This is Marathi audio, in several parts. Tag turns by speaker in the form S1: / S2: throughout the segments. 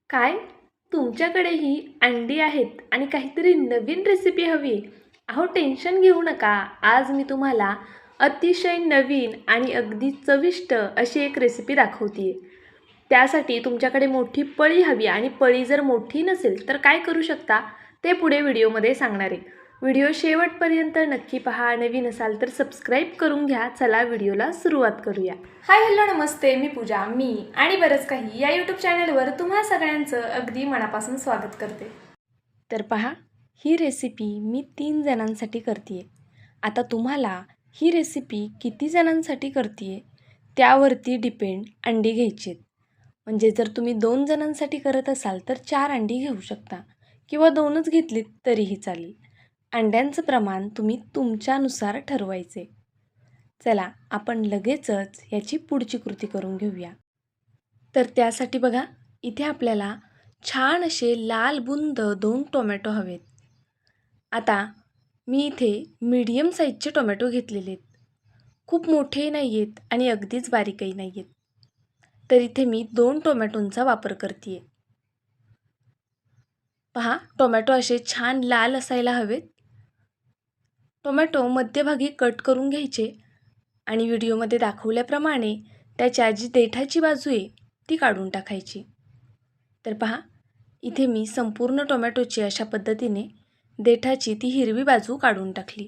S1: काय? तुमच्याकडेही अंडी आहेत आणि काहीतरी नवीन रेसिपी हवी? अहो टेन्शन घेऊ नका. आज मी तुम्हाला अतिशय नवीन आणि अगदी चविष्ट अशी एक रेसिपी दाखवते आहे. त्यासाठी तुमच्याकडे मोठी पळी हवी आणि पळी जर मोठी नसेल तर काय करू शकता ते पुढे व्हिडिओमध्ये सांगणार आहे. व्हिडिओ शेवटपर्यंत नक्की पहा. नवीन असाल तर सबस्क्राईब करून घ्या. चला व्हिडिओला सुरुवात करूया. हाय हॅलो नमस्ते, मी पूजा. मी आणि बरंच काही या यूट्यूब चॅनलवर तुम्हा सगळ्यांचं अगदी मनापासून स्वागत करते. तर पहा, ही रेसिपी मी 3 जणांसाठी करते आहे. आता तुम्हाला ही रेसिपी किती जणांसाठी करते आहे त्यावरती डिपेंड अंडी घ्यायची आहेत. म्हणजे जर तुम्ही 2 जणांसाठी करत असाल तर 4 अंडी घेऊ शकता किंवा 2च घेतलीत तरीही चालेल. अंड्यांचं प्रमाण तुम्ही तुमच्यानुसार ठरवायचे. चला आपण लगेचच याची पुढची कृती करून घेऊया. तर त्यासाठी बघा, इथे आपल्याला छान असे लाल बुंद 2 टोमॅटो हवेत. आता मी इथे मीडियम साईजचे टोमॅटो घेतलेले आहेत. खूप मोठेही नाही आहेत आणि अगदीच बारीकही नाही आहेत. तर इथे मी 2 टोमॅटोंचा वापर करते आहे. पहा, टोमॅटो असे छान लाल असायला हवेत. टोमॅटो मध्यभागी कट करून घ्यायचे आणि व्हिडिओमध्ये दाखवल्याप्रमाणे त्याच्या जी देठाची बाजू आहे ती काढून टाकायची. तर पहा, इथे मी संपूर्ण टोमॅटोची अशा पद्धतीने देठाची ती हिरवी बाजू काढून टाकली.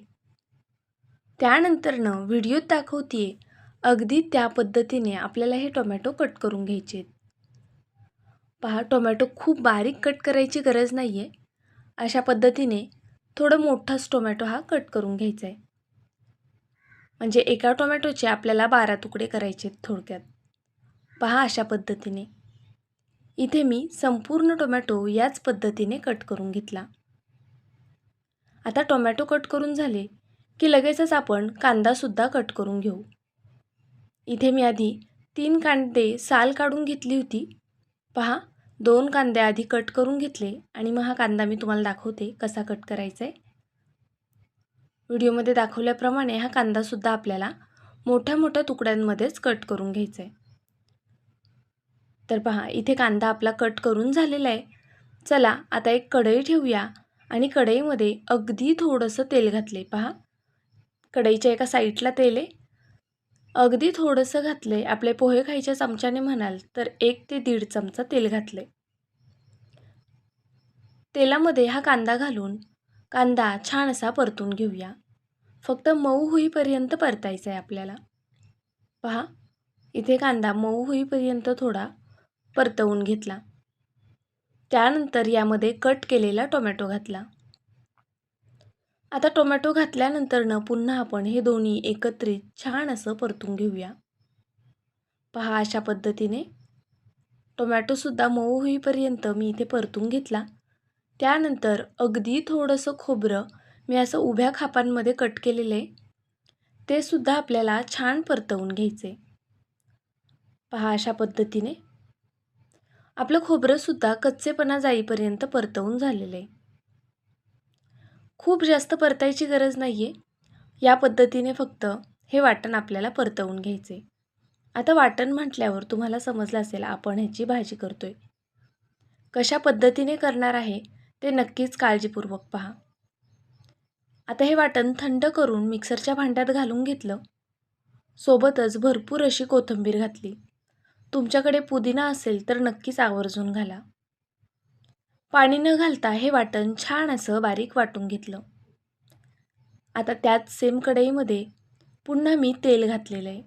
S1: त्यानंतरनं व्हिडिओत दाखवते अगदी त्या पद्धतीने आपल्याला हे टोमॅटो कट करून घ्यायचे आहेत. पहा, टोमॅटो खूप बारीक कट करायची गरज नाही आहे. अशा पद्धतीने थोडं मोठाच टोमॅटो हा कट करून घ्यायचा आहे. म्हणजे एका टोमॅटोचे आपल्याला 12 तुकडे करायचे आहेत थोडक्यात. पहा अशा पद्धतीने. इथे मी संपूर्ण टोमॅटो याच पद्धतीने कट करून घेतला. आता टोमॅटो कट करून झाले की लगेचच आपण कांदासुद्धा कट करून घेऊ. इथे मी आधी 3 कांदे साल काढून घेतली होती. पहा, 2 कांदे आधी कट करून घेतले आणि मग हा कांदा मी तुम्हाला दाखवते कसा कट करायचा आहे. व्हिडिओमध्ये दाखवल्याप्रमाणे हा कांदासुद्धा आपल्याला मोठ्या मोठ्या तुकड्यांमध्येच कट करून घ्यायचा आहे. तर पहा, इथे कांदा आपला कट करून झालेला आहे. चला आता एक कढई ठेवूया आणि कढईमध्ये अगदी थोडंसं तेल घातले. पहा, कढईच्या एका साईडला तेल आहे. अगदी थोडंसं घातलं आहे. आपले पोहे खायच्या चमच्याने म्हणाल तर 1 ते 1.5 चमचा तेल घातलं आहे. तेलामध्ये हा कांदा घालून कांदा छान असा परतून घेऊया. फक्त मऊ होईपर्यंत परतायचा आहे आपल्याला. पहा, इथे कांदा मऊ होईपर्यंत थोडा परतवून घेतला. त्यानंतर यामध्ये कट केलेला टोमॅटो घातला. आता टोमॅटो घातल्यानंतरनं पुन्हा आपण हे दोन्ही एकत्रित छान असं परतून घेऊया. पहा अशा पद्धतीने टोमॅटोसुद्धा मऊ होईपर्यंत मी इथे परतून घेतला. त्यानंतर अगदी थोडंसं खोबरं मी असं उभ्या खापांमध्ये कट केलेलं आहे. ते सुद्धा आपल्याला छान परतवून घ्यायचे. पहा अशा पद्धतीने आपलं खोबरंसुद्धा कच्चेपणा जाईपर्यंत परतवून झालेलं आहे. खूप जास्त परतायची गरज नाही आहे. या पद्धतीने फक्त हे वाटण आपल्याला परतवून घ्यायचे. आता वाटण म्हटल्यावर तुम्हाला समजलं असेल आपण ह्याची भाजी करतोय. कशा पद्धतीने करणार आहे ते नक्कीच काळजीपूर्वक पहा. आता हे वाटण थंड करून मिक्सरच्या भांड्यात घालून घेतलं. सोबतच भरपूर अशी कोथिंबीर घातली. तुमच्याकडे पुदिना असेल तर नक्कीच आवर्जून घाला. पाणी न घालता हे वाटण छान असं बारीक वाटून घेतलं. आता त्याच सेम कढईमध्ये पुन्हा मी तेल घातलेलं आहे.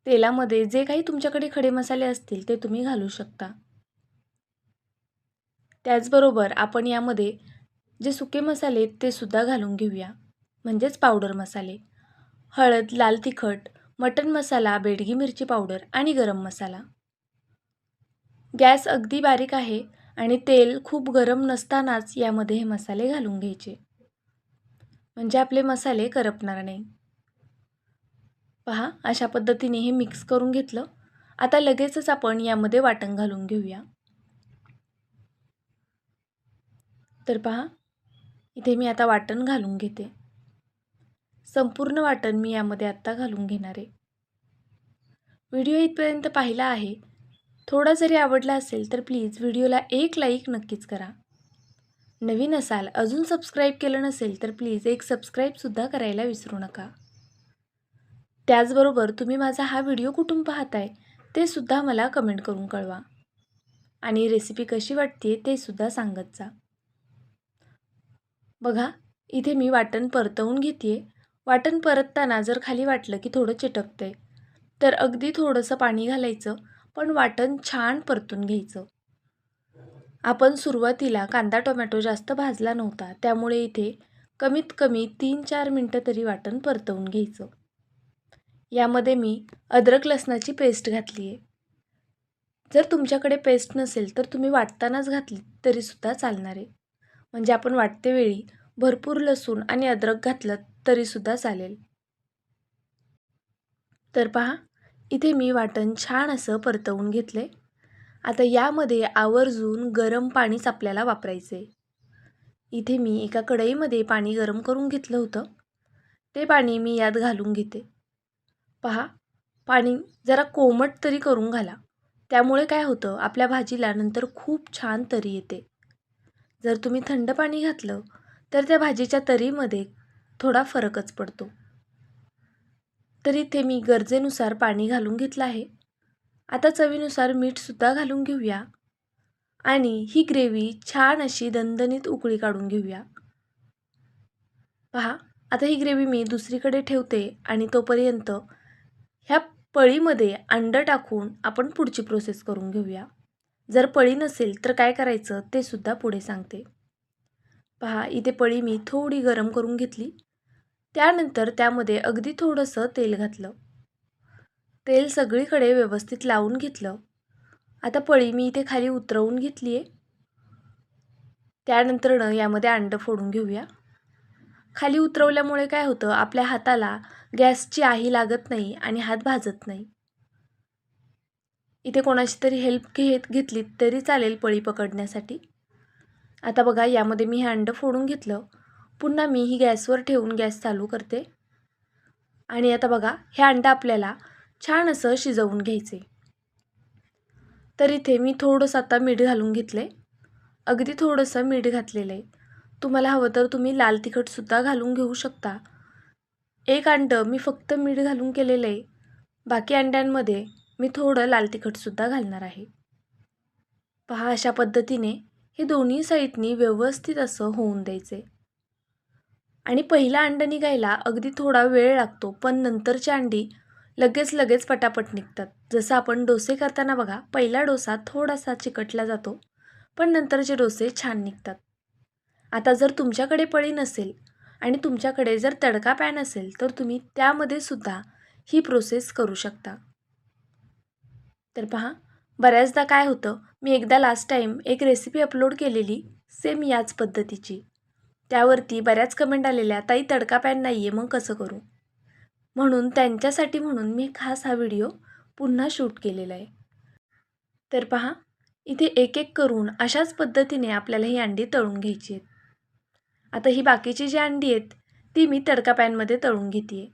S1: तेलामध्ये जे काही तुमच्याकडे खडे मसाले असतील ते तुम्ही घालू शकता. त्याचबरोबर आपण यामध्ये जे सुके मसाले आहेत ते सुद्धा घालून घेऊया. म्हणजेच पावडर मसाले. हळद, लाल तिखट, मटण मसाला, बेडगी मिरची पावडर आणि गरम मसाला. गॅस अगदी बारीक आहे आणि तेल खूप गरम नसतानाच यामध्ये हे मसाले घालून घ्यायचे. म्हणजे आपले मसाले करपणार नाही. पहा अशा पद्धतीने हे मिक्स करून घेतलं. आता लगेचच आपण यामध्ये वाटण घालून घेऊया. तर पहा, इथे मी आता वाटण घालून घेते. संपूर्ण वाटण मी यामध्ये आत्ता घालून घेणार आहे. व्हिडिओ इथपर्यंत पाहिला आहे थोडा जरी आवडला असेल तर प्लीज व्हिडिओला एक लाईक नक्कीच करा. नवीन असाल, अजून सबस्क्राईब केलं नसेल तर प्लीज एक सबस्क्राईबसुद्धा करायला विसरू नका. त्याचबरोबर तुम्ही माझा हा व्हिडिओ कुठून पाहताय ते सुद्धा मला कमेंट करून कळवा. आणि रेसिपी कशी वाटते ते सुद्धा सांगत जा. बघा, इथे मी वाटण परतवून घेते. वाटण परतताना जर खाली वाटलं की थोडं चिटकतंय तर अगदी थोडंसं पाणी घालायचं, पण वाटण छान परतून घ्यायचं. आपण सुरुवातीला कांदा टोमॅटो जास्त भाजला नव्हता, त्यामुळे इथे कमीत कमी 3-4 मिनटं तरी वाटण परतवून घ्यायचं. यामध्ये मी अद्रक लसणाची पेस्ट घातली आहे. जर तुमच्याकडे पेस्ट नसेल तर तुम्ही वाटतानाच घातली तरीसुद्धा चालणार आहे. म्हणजे आपण वाटते वेळी भरपूर लसूण आणि अद्रक घातलं तरीसुद्धा चालेल. तर पहा, इथे मी वाटण छान असं परतवून घेतले. आता यामध्ये आवर्जून गरम पाणीच आपल्याला वापरायचे. इथे मी एका कढईमध्ये पाणी गरम करून घेतलं होतं. ते पाणी मी यात घालून घेते. पहा, पाणी जरा कोमट तरी करून घाला. त्यामुळे काय होतं, आपल्या भाजीला नंतर खूप छान तरी येते. जर तुम्ही थंड पाणी घातलं तर त्या भाजीच्या तरीमध्ये थोडा फरकच पडतो. तर इथे मी गरजेनुसार पाणी घालून घेतलं आहे. आता चवीनुसार मीठसुद्धा घालून घेऊया आणि ही ग्रेव्ही छान अशी दणदणीत उकळी काढून घेऊया. पहा, आता ही ग्रेव्ही मी दुसरीकडे ठेवते आणि तोपर्यंत ह्या पळीमध्ये अंडं टाकून आपण पुढची प्रोसेस करून घेऊया. जर पळी नसेल तर काय करायचं ते सुद्धा पुढे सांगते. पहा, इथे पळी मी थोडी गरम करून घेतली. त्यानंतर त्यामध्ये अगदी थोडंसं तेल घातलं. तेल सगळीकडे व्यवस्थित लावून घेतलं. आता पळी मी इथे खाली उतरवून घेतली आहे. त्यानंतर यामध्ये अंडं फोडून घेऊया. खाली उतरवल्यामुळे काय होतं, आपल्या हाताला गॅसची आही लागत नाही आणि हात भाजत नाही. इथे कोणाची तरी हेल्प घेतली तरी चालेल पळी पकडण्यासाठी. आता बघा, यामध्ये मी हे अंडं फोडून घेतलं. पुन्हा मी ही गॅसवर ठेवून गॅस चालू करते. आणि आता बघा, हे अंडं आपल्याला छान असं शिजवून घ्यायचे. तर इथे मी थोडंसं आता मीठ घालून घेतले. अगदी थोडंसं मीठ घातलेलं आहे. तुम्हाला हवं तर तुम्ही लाल तिखटसुद्धा घालून घेऊ शकता. एक अंडं मी फक्त मीठ घालून केलेलं आहे. बाकी अंड्यांमध्ये मी थोडं लाल तिखटसुद्धा घालणार आहे. पहा, अशा पद्धतीने हे दोन्ही साईडनी व्यवस्थित असं होऊन द्यायचे. आणि पहिला अंडं निघायला अगदी थोडा वेळ लागतो, पण नंतरची अंडी लगेच पटापट निघतात. जसं आपण डोसे करताना बघा, पहिला डोसा थोडासा चिकटला जातो, पण नंतरचे डोसे छान निघतात. आता जर तुमच्याकडे पळी नसेल आणि तुमच्याकडे जर तडका पॅन असेल तर तुम्ही त्यामध्ये सुद्धा ही प्रोसेस करू शकता. तर पहा, बऱ्याचदा काय होतं, मी एकदा लास्ट टाईम एक रेसिपी अपलोड केलेली सेम याच पद्धतीची. त्यावरती बऱ्याच कमेंट आलेल्या, ताई तडका पॅन नाही आहे, मग कसं करू? म्हणून मी खास हा व्हिडिओ पुन्हा शूट केलेला आहे. तर पहा, इथे एक एक करून अशाच पद्धतीने आपल्याला ही अंडी तळून घ्यायची आहेत. आता ही बाकीची जी अंडी आहेत ती मी तडका पॅनमध्ये तळून घेते आहे.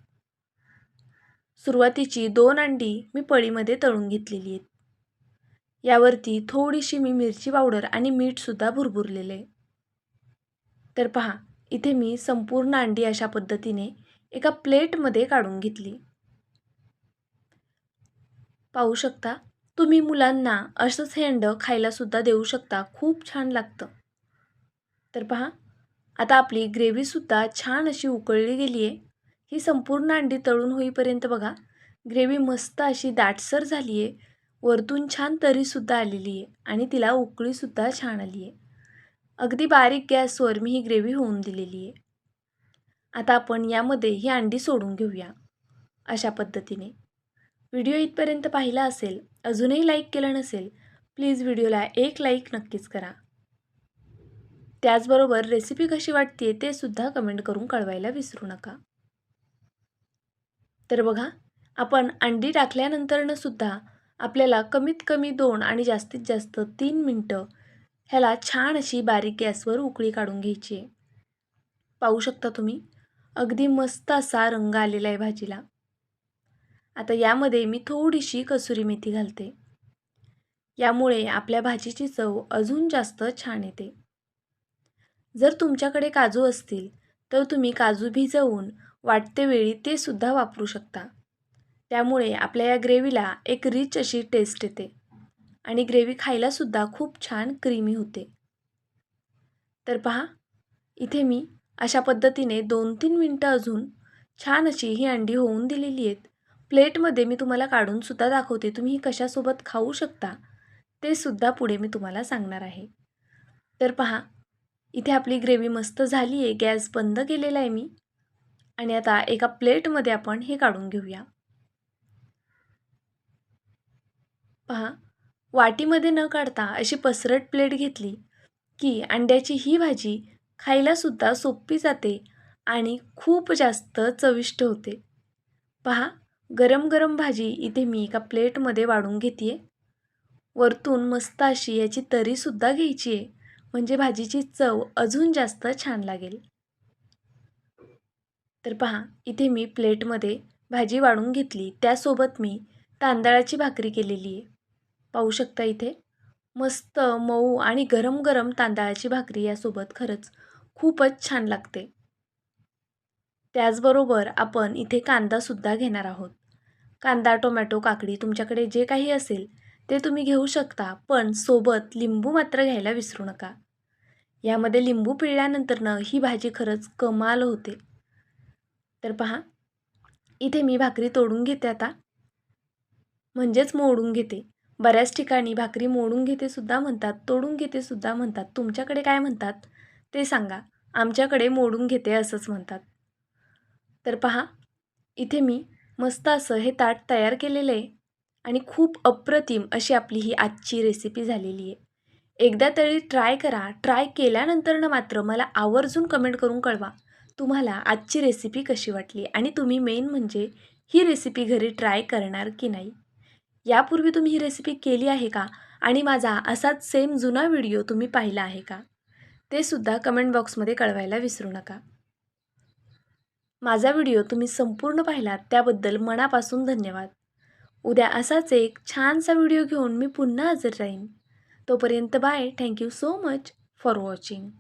S1: सुरुवातीची 2 अंडी मी पळीमध्ये तळून घेतलेली आहेत. यावरती थोडीशी मी मिरची पावडर आणि मीठसुद्धा भुरभुरलेलं आहे. तर पहा, इथे मी संपूर्ण अंडी अशा पद्धतीने एका प्लेटमध्ये काढून घेतली. पाहू शकता, तुम्ही मुलांना असंच हे अंडं खायलासुद्धा देऊ शकता. खूप छान लागतं. तर पहा, आता आपली ग्रेव्हीसुद्धा छान अशी उकळली गेली आहे. ही संपूर्ण अंडी तळून होईपर्यंत बघा, ग्रेव्ही मस्त अशी दाटसर झाली आहे. वरतून छान तरीसुद्धा आलेली आहे आणि तिला उकळीसुद्धा छान आली आहे. अगदी बारीक गॅसवर मी ही ग्रेव्ही होऊन दिलेली आहे. आता आपण यामध्ये ही अंडी सोडून घेऊया अशा पद्धतीने. व्हिडिओ इथपर्यंत पाहिला असेल, अजूनही लाईक केलं नसेल, प्लीज व्हिडिओला एक लाईक नक्कीच करा. त्याचबरोबर रेसिपी कशी वाटते ते सुद्धा कमेंट करून कळवायला विसरू नका. तर बघा, आपण अंडी टाकल्यानंतरनं सुद्धा आपल्याला कमीत कमी 2 आणि जास्तीत जास्त 3 मिनटं ह्याला छान अशी बारीक गॅसवर उकळी काढून घ्यायची आहे. पाहू शकता तुम्ही, अगदी मस्त असा रंग आलेला आहे भाजीला. आता यामध्ये मी थोडीशी कसुरी मेथी घालते. यामुळे आपल्या भाजीची चव अजून जास्त छान येते. जर तुमच्याकडे काजू असतील तर तुम्ही काजू भिजवून वाटते वेळी ते सुद्धा वापरू शकता. त्यामुळे आपल्या या ग्रेव्हीला एक रिच अशी टेस्ट येते आणि ग्रेव्ही खायलासुद्धा खूप छान क्रीमी होते. तर पहा, इथे मी अशा पद्धतीने 2-3 मिनटं अजून छान अशी ही अंडी होऊन दिलेली आहेत. प्लेटमध्ये मी तुम्हाला काढूनसुद्धा दाखवते. तुम्ही ही कशासोबत खाऊ शकता ते सुद्धा पुढे मी तुम्हाला सांगणार आहे. तर पहा, इथे आपली ग्रेव्ही मस्त झाली आहे. गॅस बंद केलेला आहे मी आणि आता एका प्लेटमध्ये आपण हे काढून घेऊया. पहा, वाटीमध्ये न काढता अशी पसरट प्लेट घेतली की अंड्याची ही भाजी खायलासुद्धा सोपी जाते आणि खूप जास्त चविष्ट होते. पहा, गरम गरम भाजी इथे मी एका प्लेटमध्ये वाढून घेते आहे. वरतून मस्त अशी याची तरीसुद्धा घ्यायची आहे, म्हणजे भाजीची चव अजून जास्त छान लागेल. तर पहा, इथे मी प्लेटमध्ये भाजी वाढून घेतली. त्यासोबत मी तांदळाची भाकरी केलेली आहे. पाहू शकता इथे मस्त मऊ आणि गरम गरम तांदळाची भाकरी यासोबत खरंच खूपच छान लागते. त्याचबरोबर आपण इथे कांदासुद्धा घेणार आहोत. कांदा, टोमॅटो, काकडी तुमच्याकडे जे काही असेल ते तुम्ही घेऊ शकता, पण सोबत लिंबू मात्र घ्यायला विसरू नका. यामध्ये लिंबू पिळल्यानंतरनं ही भाजी खरंच कमाल होते. तर पहा, इथे मी भाकरी तोडून घेते आता, म्हणजेच मोडून घेते. बऱ्याच ठिकाणी भाकरी मोडून घेते सुद्धा म्हणतात, तोडून घेते सुद्धा म्हणतात. तुमच्याकडे काय म्हणतात ते सांगा. आमच्याकडे मोडून घेते असंच म्हणतात. तर पहा, इथे मी मस्त असं हे ताट तयार केलेलं आहे आणि खूप अप्रतिम अशी आपली ही आजची रेसिपी झालेली आहे. एकदा तरी ट्राय करा. ट्राय केल्यानंतरनं मात्र मला आवर्जून कमेंट करून कळवा तुम्हाला आजची रेसिपी कशी वाटली आणि तुम्ही मेन म्हणजे ही रेसिपी घरी ट्राय करणार की नाही. यापूर्वी तुम्ही ही रेसिपी केली आहे का आणि माझा असाच सेम जुना व्हिडिओ तुम्ही पाहिला आहे का ते सुद्धा कमेंट बॉक्समध्ये कळवायला विसरू नका. माझा व्हिडिओ तुम्ही संपूर्ण पाहिलात त्याबद्दल मनापासून धन्यवाद. उद्या असाच एक छानसा व्हिडिओ घेऊन मी पुन्हा हजर राहीन. तोपर्यंत bye. Thank you so much for watching.